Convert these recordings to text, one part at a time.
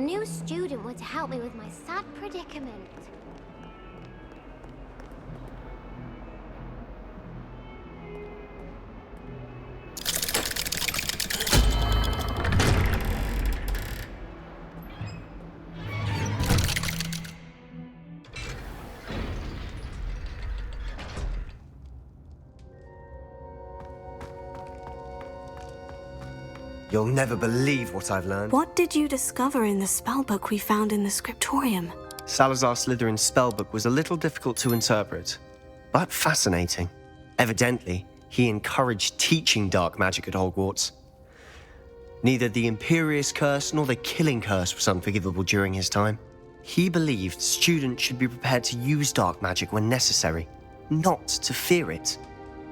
new student would help me with my sad predicament. You'll never believe what I've learned. What did you discover in the spellbook we found in the scriptorium? Salazar Slytherin's spellbook was a little difficult to interpret, but fascinating. Evidently, he encouraged teaching dark magic at Hogwarts. Neither the Imperious Curse nor the Killing Curse was unforgivable during his time. He believed students should be prepared to use dark magic when necessary, not to fear it.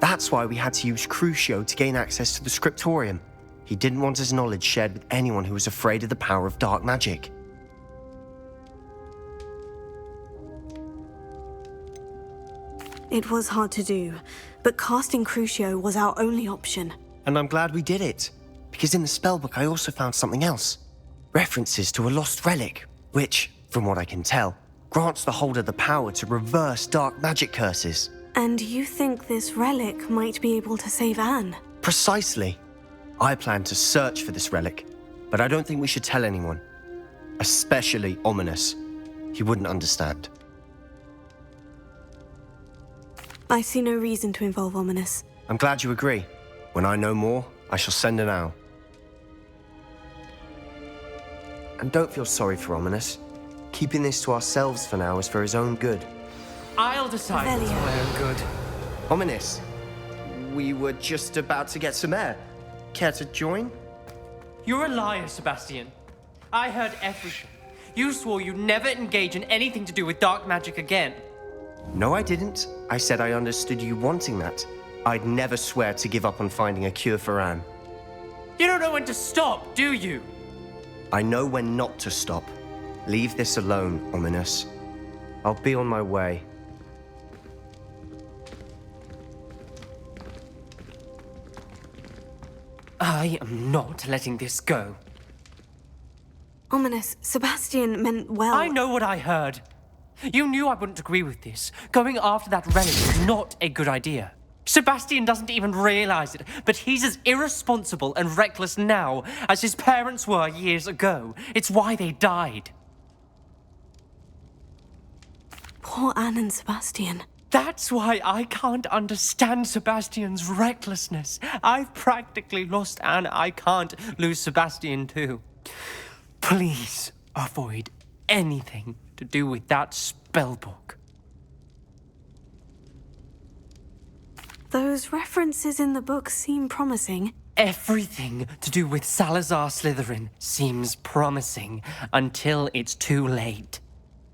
That's why we had to use Crucio to gain access to the scriptorium. He didn't want his knowledge shared with anyone who was afraid of the power of dark magic. It was hard to do, but casting Crucio was our only option. And I'm glad we did it, because in the spellbook I also found something else. References to a lost relic, which, from what I can tell, grants the holder the power to reverse dark magic curses. And you think this relic might be able to save Anne? Precisely. I plan to search for this relic, but I don't think we should tell anyone. Especially Ominous. He wouldn't understand. I see no reason to involve Ominous. I'm glad you agree. When I know more, I shall send an owl. And don't feel sorry for Ominous. Keeping this to ourselves for now is for his own good. I'll decide what's for my own good. Ominous, we were just about to get some air. Care to join? You're a liar, Sebastian. I heard everything. You swore you'd never engage in anything to do with dark magic again. No, I didn't. I said I understood you wanting that. I'd never swear to give up on finding a cure for Anne. You don't know when to stop, do you? I know when not to stop. Leave this alone, Ominous. I'll be on my way. I am not letting this go. Ominous, Sebastian meant well. I know what I heard. You knew I wouldn't agree with this. Going after that relic is not a good idea. Sebastian doesn't even realize it, but he's as irresponsible and reckless now as his parents were years ago. It's why they died. Poor Anne and Sebastian. That's why I can't understand Sebastian's recklessness. I've practically lost Anne. I can't lose Sebastian too. Please avoid anything to do with that spellbook. Those references in the book seem promising. Everything to do with Salazar Slytherin seems promising until it's too late.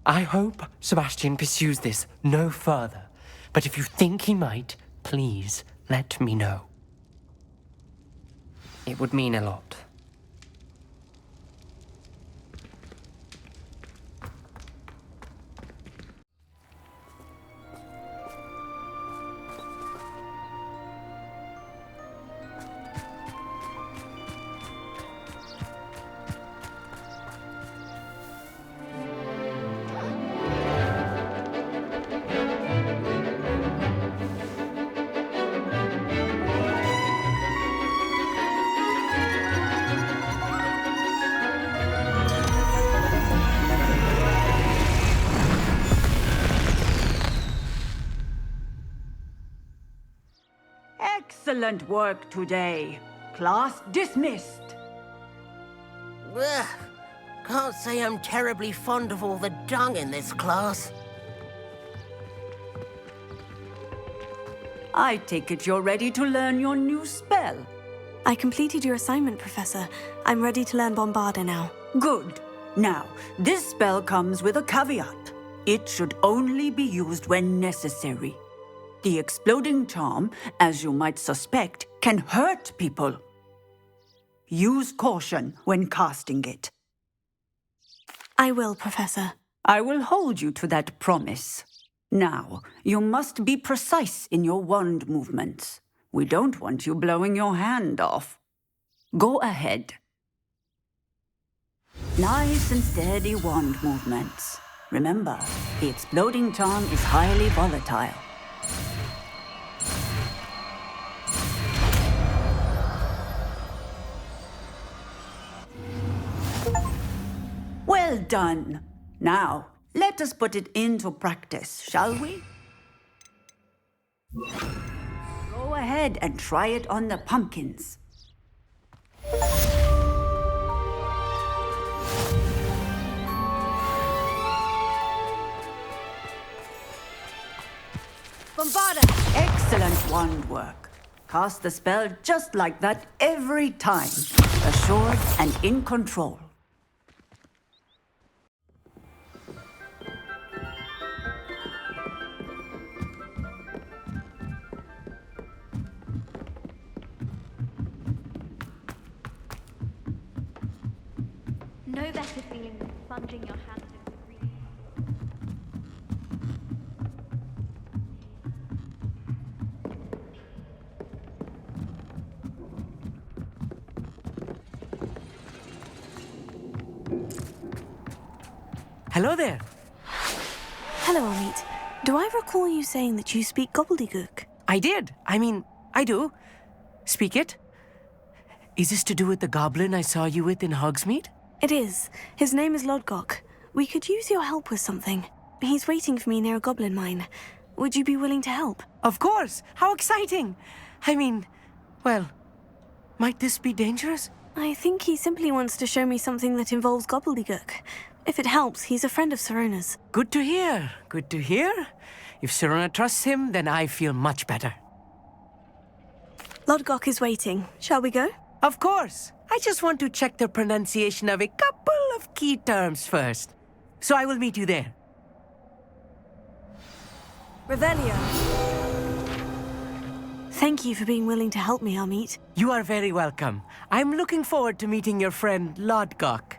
I hope Sebastian pursues this no further, but if you think he might, please let me know. It would mean a lot. Excellent work today. Class dismissed. Ugh. Can't say I'm terribly fond of all the dung in this class. I take it you're ready to learn your new spell. I completed your assignment, Professor. I'm ready to learn Bombarda now. Good. Now, this spell comes with a caveat. It should only be used when necessary. The exploding charm, as you might suspect, can hurt people. Use caution when casting it. I will, Professor. I will hold you to that promise. Now, you must be precise in your wand movements. We don't want you blowing your hand off. Go ahead. Nice and steady wand movements. Remember, the exploding charm is highly volatile. Well done. Now, let us put it into practice, shall we? Go ahead and try it on the pumpkins. Bombarda! Excellent wand work. Cast the spell just like that every time. Assured and in control. No better feeling than plunging your hands into green. Hello there. Hello, Amit. Do I recall you saying that you speak gobbledygook? I did. I do. Speak it. Is this to do with the goblin I saw you with in Hogsmeade? It is. His name is Lodgok. We could use your help with something. He's waiting for me near a goblin mine. Would you be willing to help? Of course! How exciting! Well, might this be dangerous? I think he simply wants to show me something that involves gobbledygook. If it helps, he's a friend of Sirona's. Good to hear. Good to hear. If Sirona trusts him, then I feel much better. Lodgok is waiting. Shall we go? Of course. I just want to check the pronunciation of a couple of key terms first. So I will meet you there. Revelio. Thank you for being willing to help me, Amit. You are very welcome. I'm looking forward to meeting your friend Lodgok.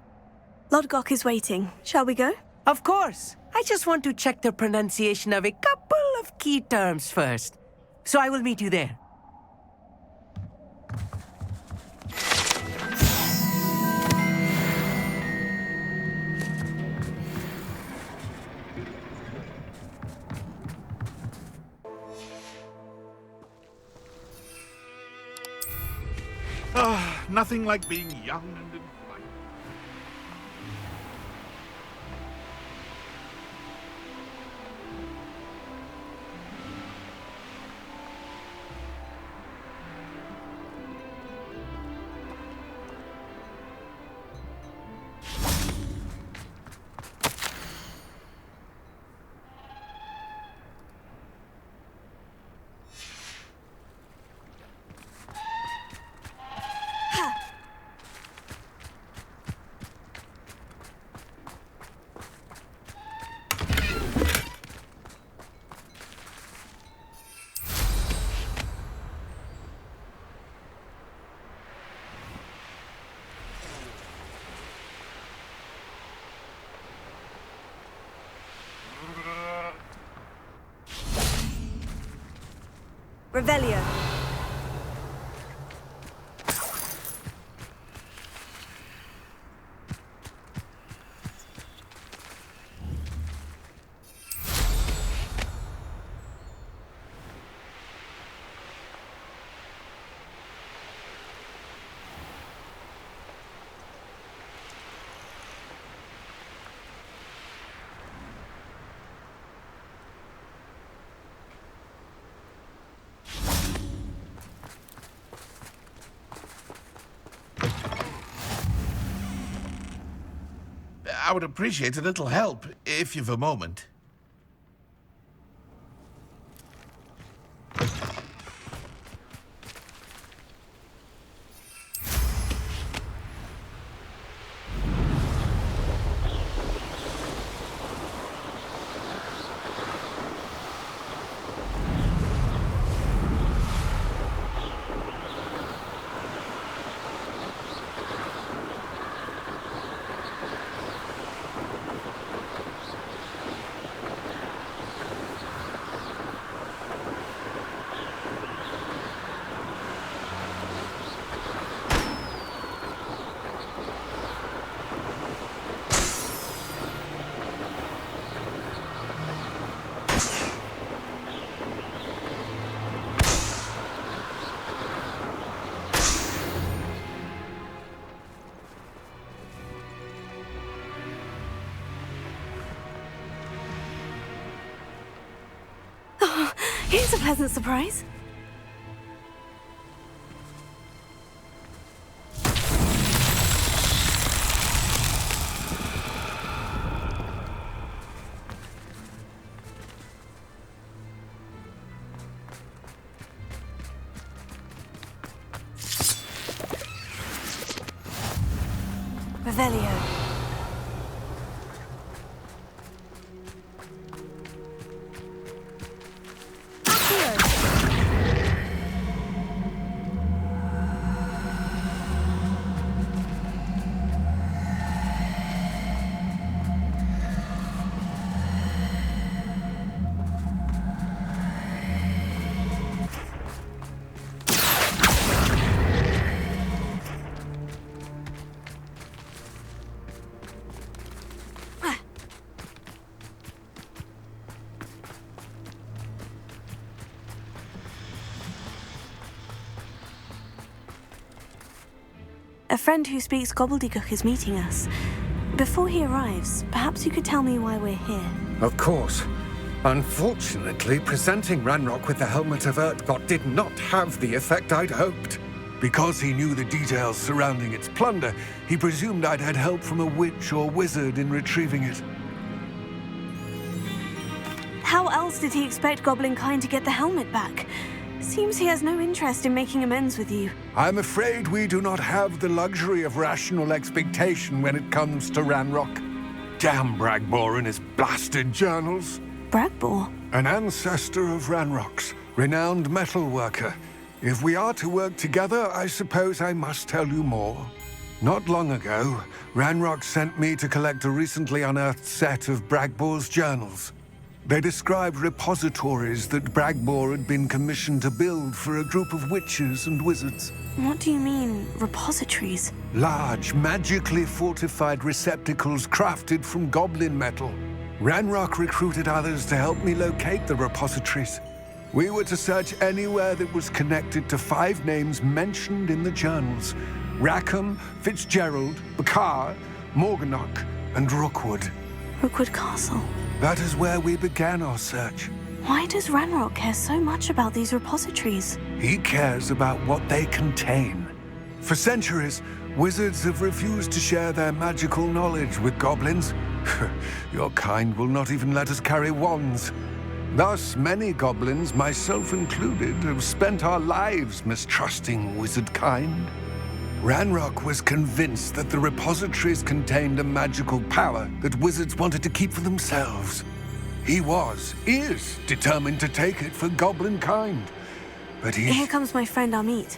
Lodgok is waiting. Shall we go? Of course. I just want to check the pronunciation of a couple of key terms first. So I will meet you there. Nothing like being young and in flight. Revelio. I would appreciate a little help, if you've a moment. pleasant surprise. Revelio. A friend who speaks gobbledygook is meeting us. Before he arrives, perhaps you could tell me why we're here. Of course. Unfortunately, presenting Ranrock with the Helmet of Urtkot did not have the effect I'd hoped. Because he knew the details surrounding its plunder, he presumed I'd had help from a witch or wizard in retrieving it. How else did he expect Goblin Kind to get the helmet back? Seems he has no interest in making amends with you. I'm afraid we do not have the luxury of rational expectation when it comes to Ranrock. Damn Bragbor and his blasted journals. Bragbor? An ancestor of Ranrock's, renowned metalworker. If we are to work together, I suppose I must tell you more. Not long ago, Ranrock sent me to collect a recently unearthed set of Bragbor's journals. They described repositories that Bragbor had been commissioned to build for a group of witches and wizards. What do you mean, repositories? Large, magically fortified receptacles crafted from goblin metal. Ranrock recruited others to help me locate the repositories. We were to search anywhere that was connected to 5 names mentioned in the journals: Rackham, Fitzgerald, Bakar, Morganach, and Rookwood. Rookwood Castle. That is where we began our search. Why does Ranrock care so much about these repositories? He cares about what they contain. For centuries, wizards have refused to share their magical knowledge with goblins. Your kind will not even let us carry wands. Thus, many goblins, myself included, have spent our lives mistrusting wizard kind. Ranrock was convinced that the repositories contained a magical power that wizards wanted to keep for themselves. He is determined to take it for goblin kind. But Here comes my friend Amit.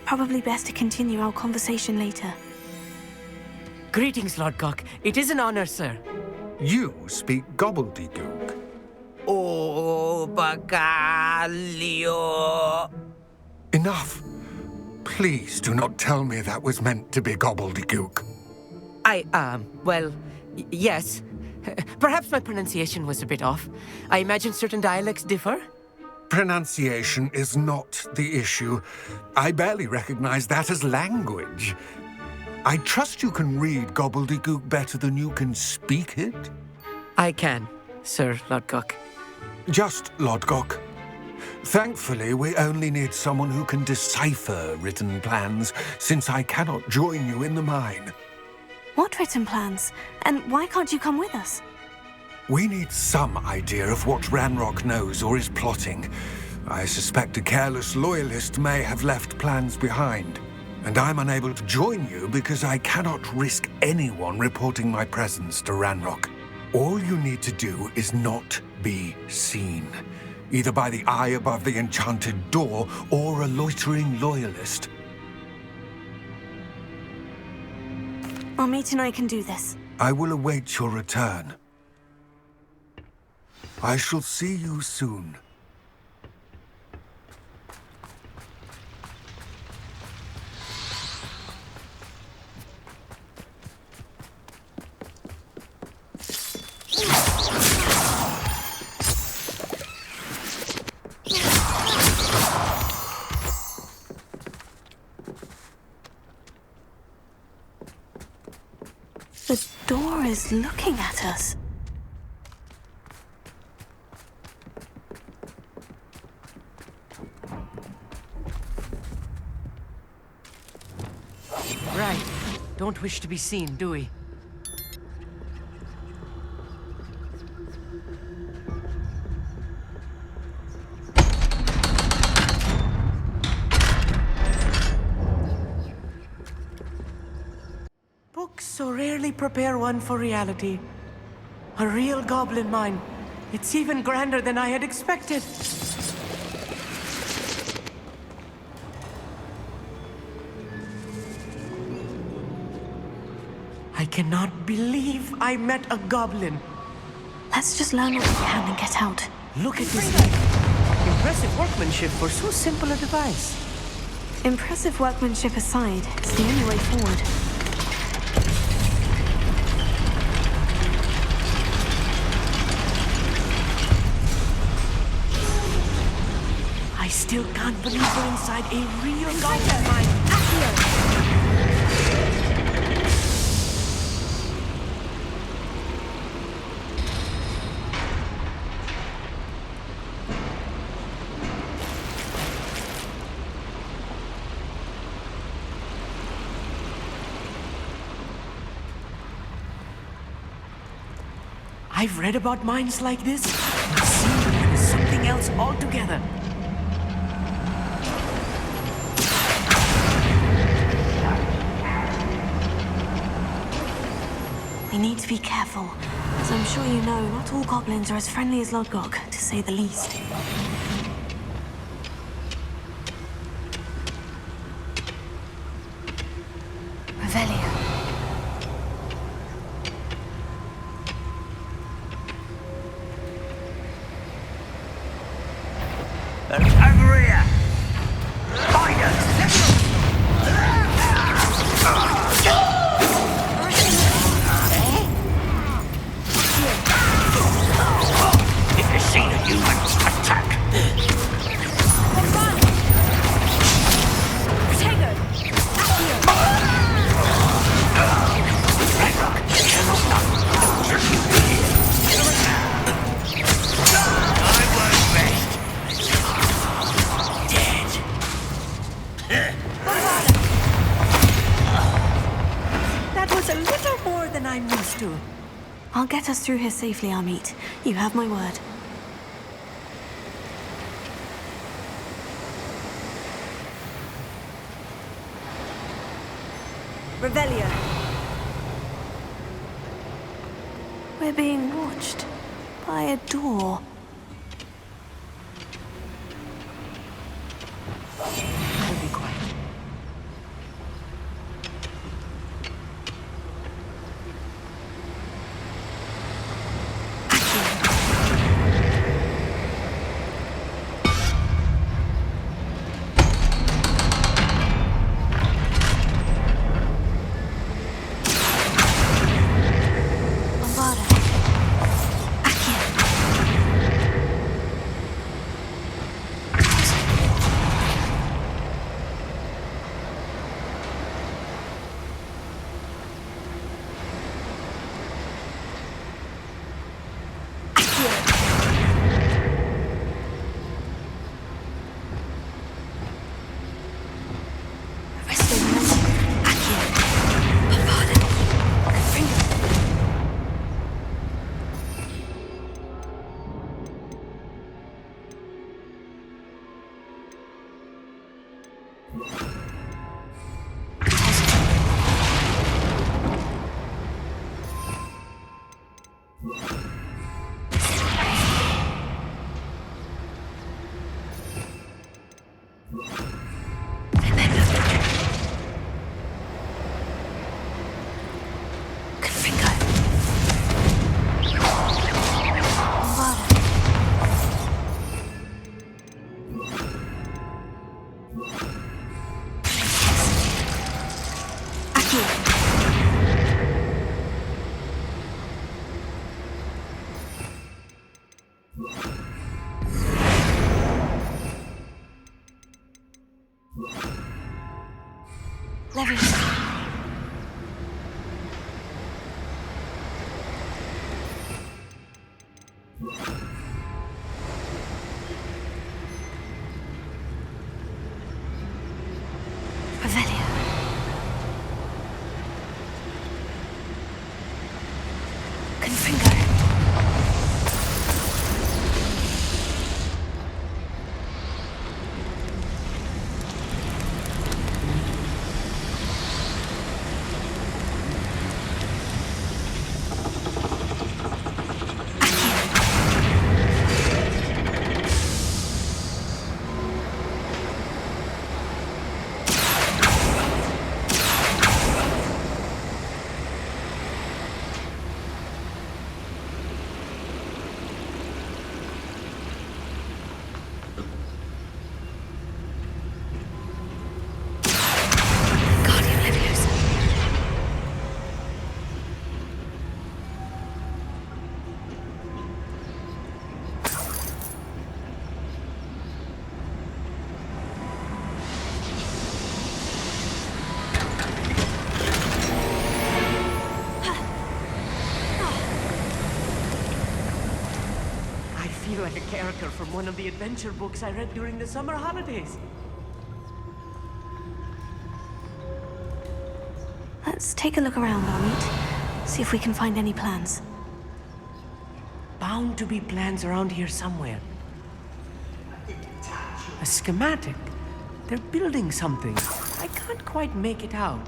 Probably best to continue our conversation later. Greetings, Lord Gok. It is an honor, sir. You speak gobbledygook. Oh, Bagalio. Enough. Please do not tell me that was meant to be gobbledygook. Yes. Perhaps my pronunciation was a bit off. I imagine certain dialects differ. Pronunciation is not the issue. I barely recognize that as language. I trust you can read gobbledygook better than you can speak it? I can, Sir Lodgok. Just Lodgok. Thankfully, we only need someone who can decipher written plans, since I cannot join you in the mine. What written plans? And why can't you come with us? We need some idea of what Ranrock knows or is plotting. I suspect a careless loyalist may have left plans behind. And I'm unable to join you because I cannot risk anyone reporting my presence to Ranrock. All you need to do is not be seen, either by the eye above the enchanted door or a loitering loyalist. Amit and I can do this. I will await your return. I shall see you soon. The door is looking at us. Right. Don't wish to be seen, do we? Books so rarely prepare one for reality. A real goblin mine. It's even grander than I had expected. I cannot believe I met a goblin. Let's just learn what we can and get out. Look at this thing. Impressive workmanship for so simple a device. Impressive workmanship aside, it's the only way forward. I still can't believe we're inside a real goblin mine. I've read about mines like this, but seeing them is something else altogether. We need to be careful. As I'm sure you know, not all goblins are as friendly as Lodgok, to say the least. Revelio. Over here! Find us! If you see the humans, attack! Ranrook, cannot stop. I won't rest. That was a little more than I'm used to. I'll get us through here safely, Amit. You have my word. Revelio. We're being watched by a door. I'll be quiet. broken finger. I feel like a character from one of the adventure books I read during the summer holidays. Let's take a look around, Amit. See if we can find any plans. Bound to be plans around here somewhere. A schematic. They're building something. I can't quite make it out.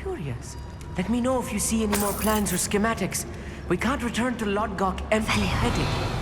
Curious. Let me know if you see any more plans or schematics. We can't return to Lodgok empty-headed.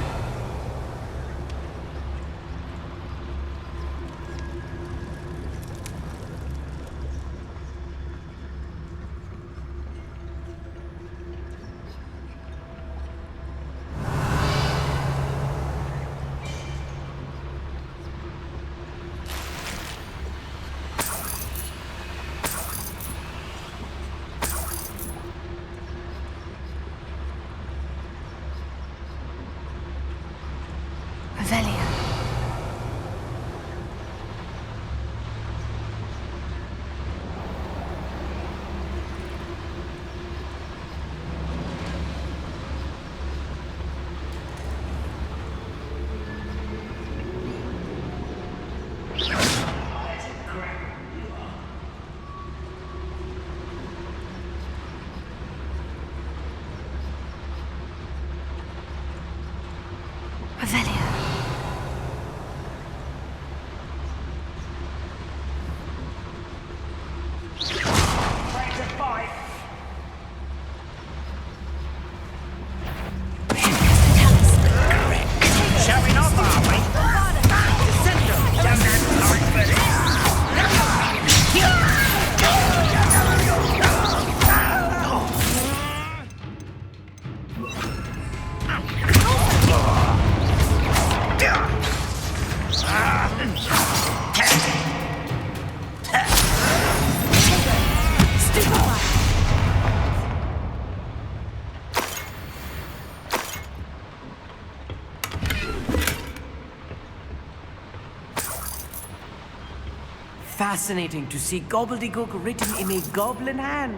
Fascinating to see gobbledygook written in a goblin hand.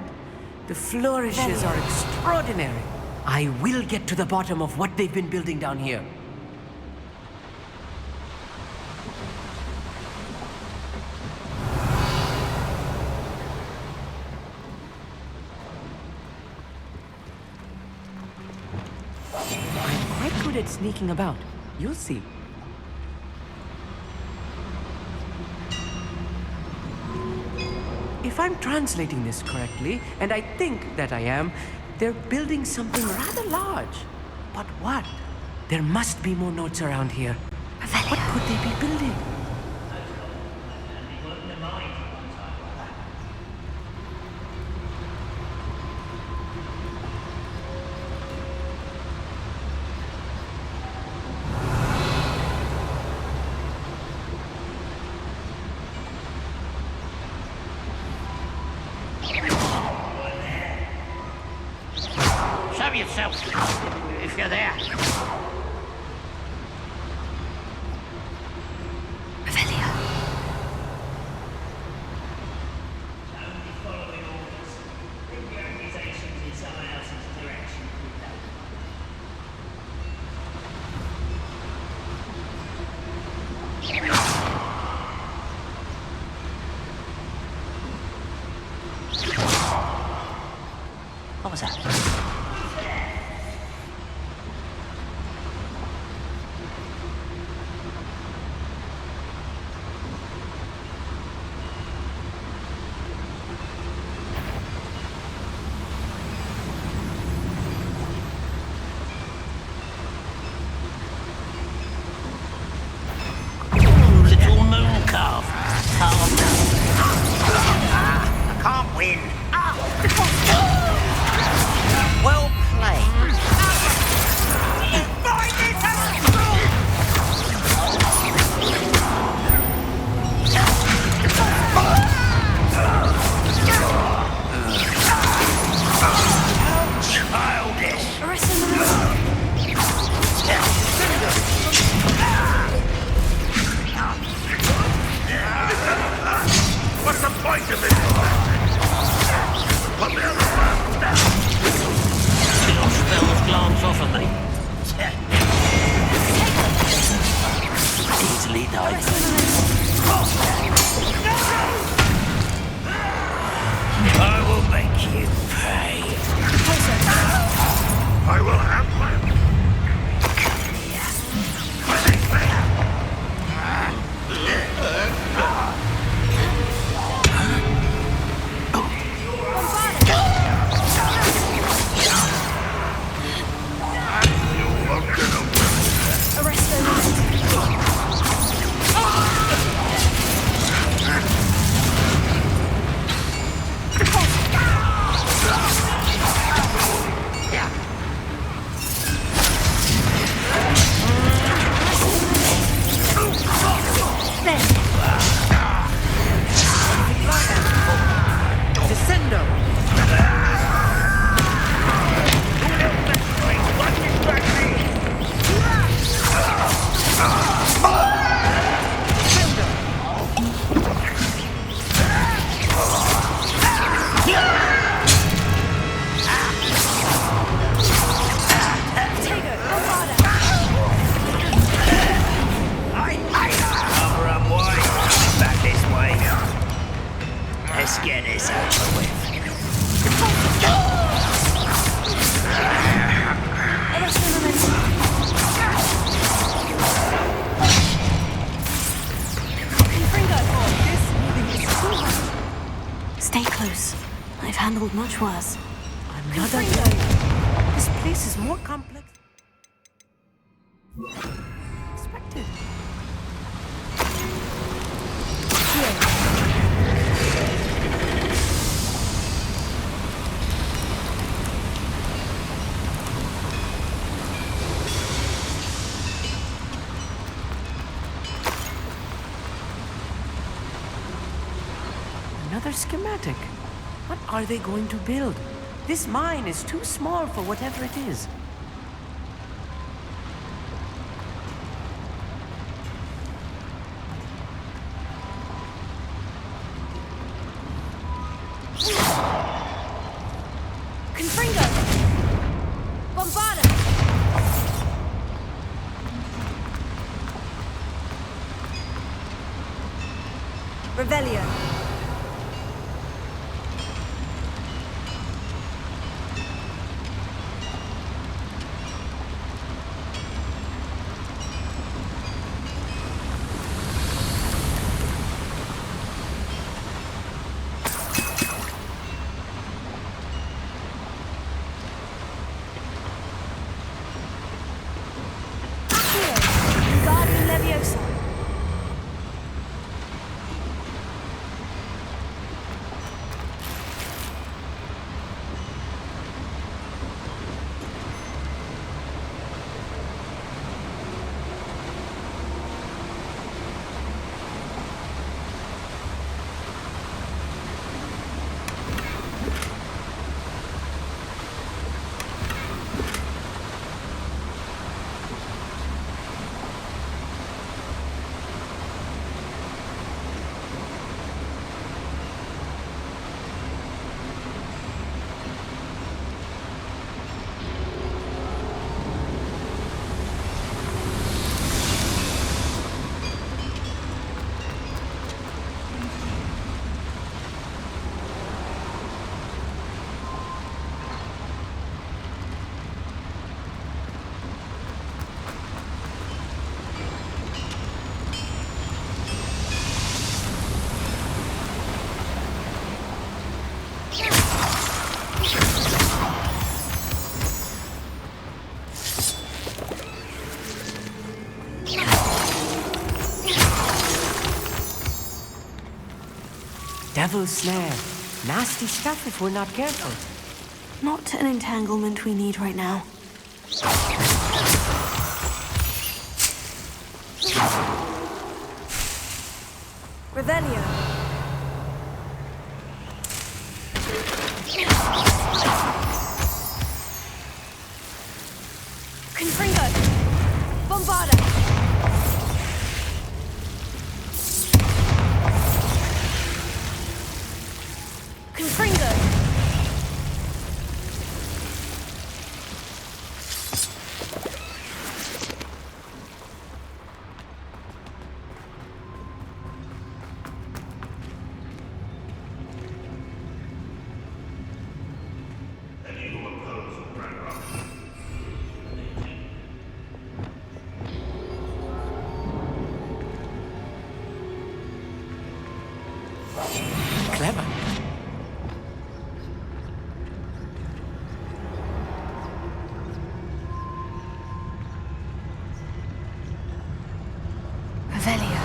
The flourishes are extraordinary. I will get to the bottom of what they've been building down here. I'm quite good at sneaking about. You'll see. If I'm translating this correctly, and I think that I am, they're building something rather large. But what? There must be more notes around here. What could they be building? Show yourself, if you're there. What was that? Point of it. Put me on the ground now. Your spells glance off of me. Easily died. I will make you pay. I will have my... Stay close. I've handled much worse. Another day. This place is more complex than expected. Another schematic. What are they going to build? This mine is too small for whatever it is. Confringo! Bombardum! Revelio! Devil's snare. Nasty stuff if we're not careful. Not an entanglement we need right now. Revelio! Confringo! Bombarda! Clever. Revelio.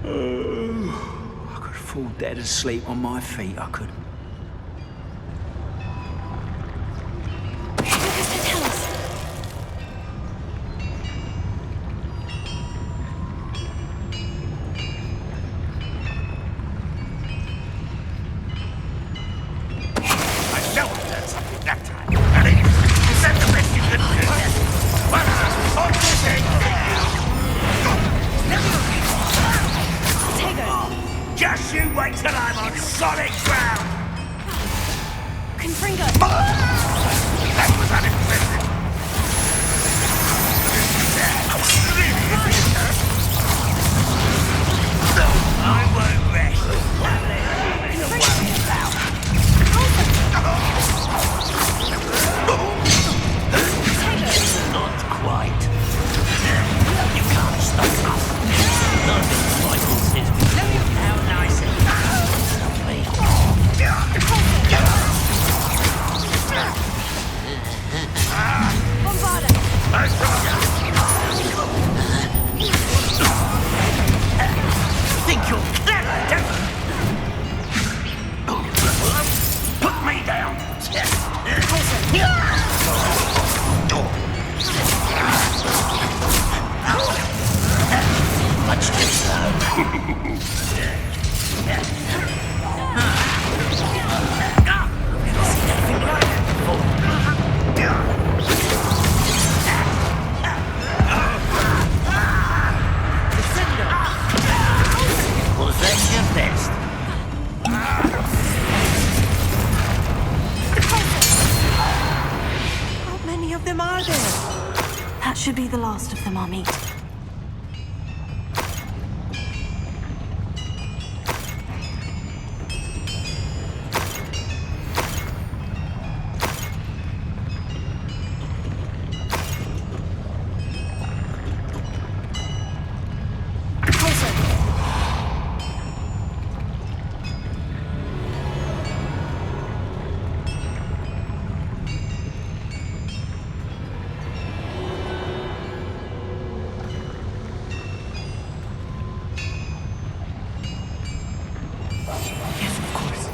I could fall dead asleep on my feet, I could. I know I learned something that time. And you said the best you could do. Well, on this just you wait till I'm on solid ground! Confringo! That was unexpected. I won't rest. Not quite. You can't stop us. Nothing Michael says. How nice and lovely. Think you're clever, don't you? Put me down. Much too slow. Was that your best? How many of them are there? That should be the last of them I'll meet. Yes, of course.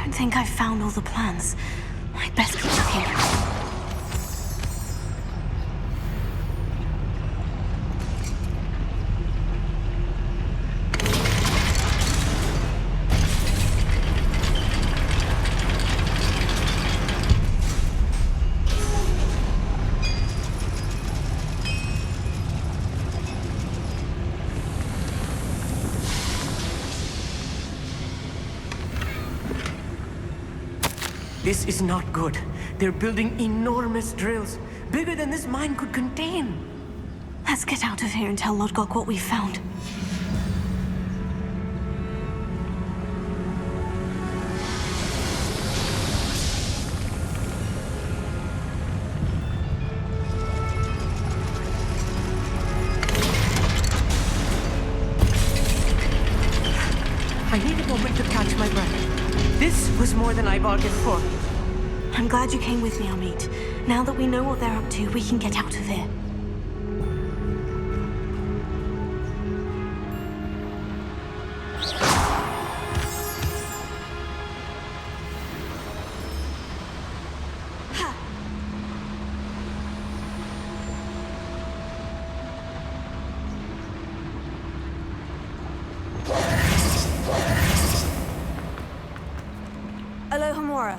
don't think I've found all the plans. I'd best keep looking. This is not good. They're building enormous drills, bigger than this mine could contain. Let's get out of here and tell Lodgok what we found. I need a moment to catch my breath. This was more than I bargained for. I'm glad you came with me, Amit. Now that we know what they're up to, we can get out of here. Alohomora.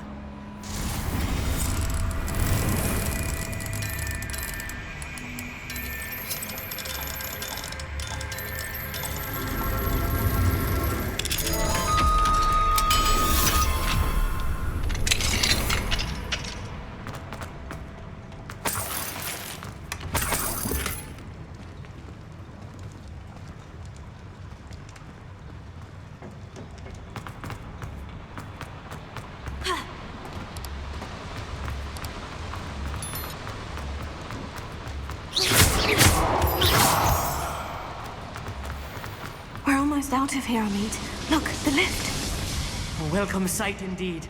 We're almost out of here, Amit. Look, the lift. A welcome sight indeed.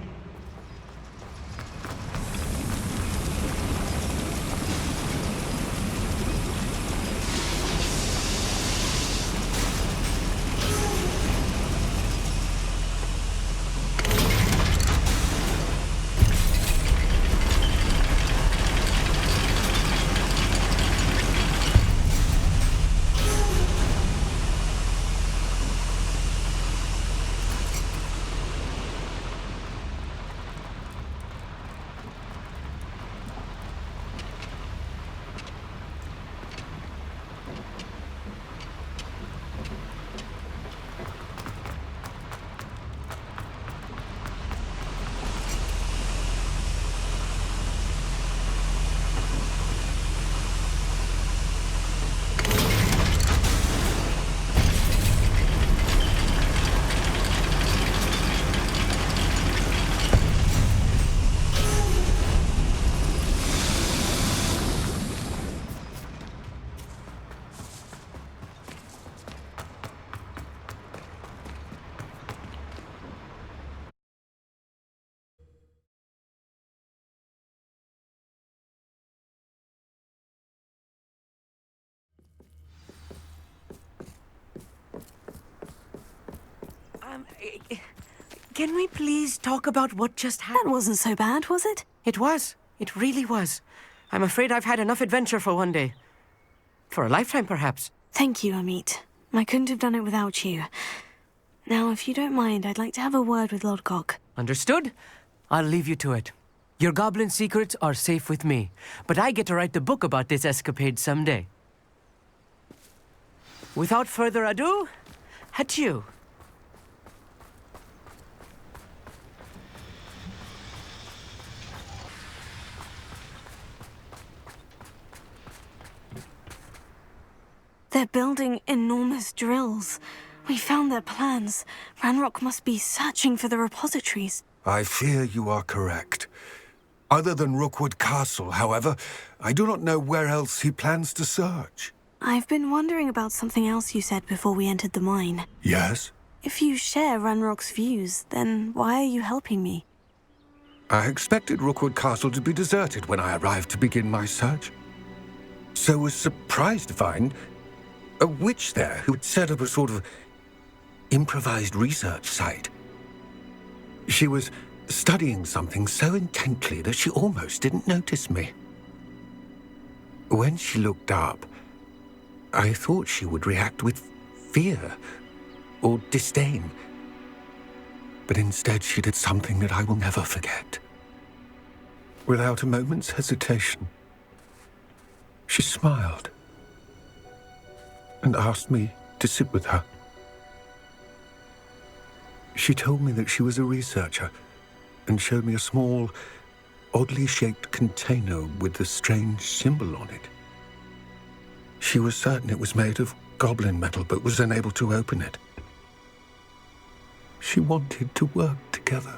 Can we please talk about what just happened? That wasn't so bad, was it? It was. It really was. I'm afraid I've had enough adventure for one day. For a lifetime, perhaps. Thank you, Amit. I couldn't have done it without you. Now, if you don't mind, I'd like to have a word with Lodgok. Understood? I'll leave you to it. Your goblin secrets are safe with me, but I get to write the book about this escapade someday. Without further ado, adieu. They're building enormous drills. We found their plans. Ranrock must be searching for the repositories. I fear you are correct. Other than Rookwood Castle, however, I do not know where else he plans to search. I've been wondering about something else you said before we entered the mine. Yes? If you share Ranrock's views, then why are you helping me? I expected Rookwood Castle to be deserted when I arrived to begin my search. So was surprised to find a witch there who had set up a sort of improvised research site. She was studying something so intently that she almost didn't notice me. When she looked up, I thought she would react with fear or disdain. But instead she did something that I will never forget. Without a moment's hesitation, she smiled and asked me to sit with her. She told me that she was a researcher and showed me a small, oddly shaped container with a strange symbol on it. She was certain it was made of goblin metal, but was unable to open it. She wanted to work together.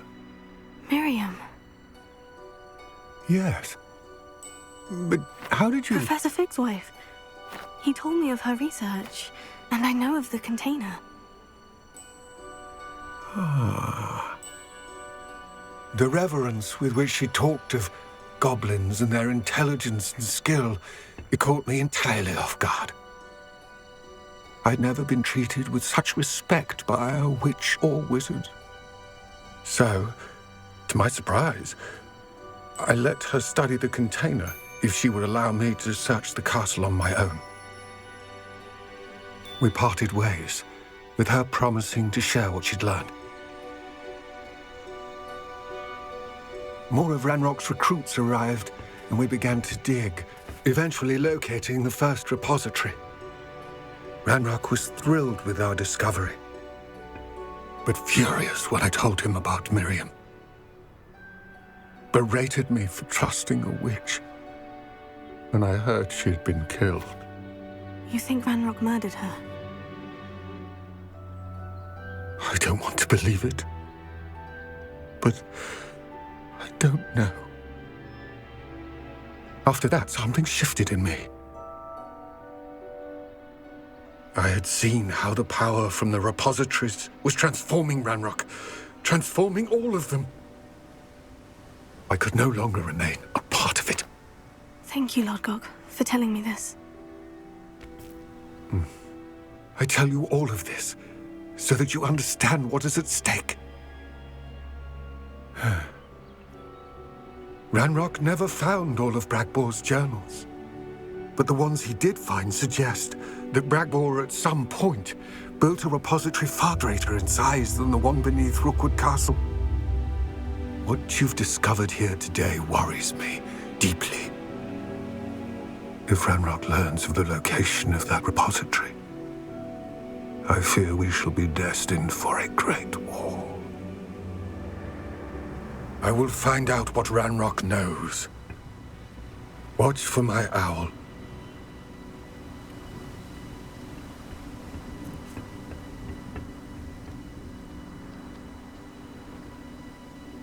Miriam. Yes. But how did you... Professor Fig's wife. He told me of her research, and I know of the container. Ah. The reverence with which she talked of goblins and their intelligence and skill, it caught me entirely off guard. I'd never been treated with such respect by a witch or wizard. So, to my surprise, I let her study the container if she would allow me to search the castle on my own. We parted ways, with her promising to share what she'd learned. More of Ranrock's recruits arrived, and we began to dig, eventually locating the first repository. Ranrock was thrilled with our discovery, but furious when I told him about Miriam. Berated me for trusting a witch, and I heard she'd been killed. You think Ranrock murdered her? I don't want to believe it, but I don't know. After that, something shifted in me. I had seen how the power from the repositories was transforming Ranrock, transforming all of them. I could no longer remain a part of it. Thank you, Lord Gog, for telling me this. I tell you all of this so that you understand what is at stake. Ranrock never found all of Bragbor's journals, but the ones he did find suggest that Bragbor at some point built a repository far greater in size than the one beneath Rookwood Castle. What you've discovered here today worries me deeply. If Ranrock learns of the location of that repository, I fear we shall be destined for a great war. I will find out what Ranrock knows. Watch for my owl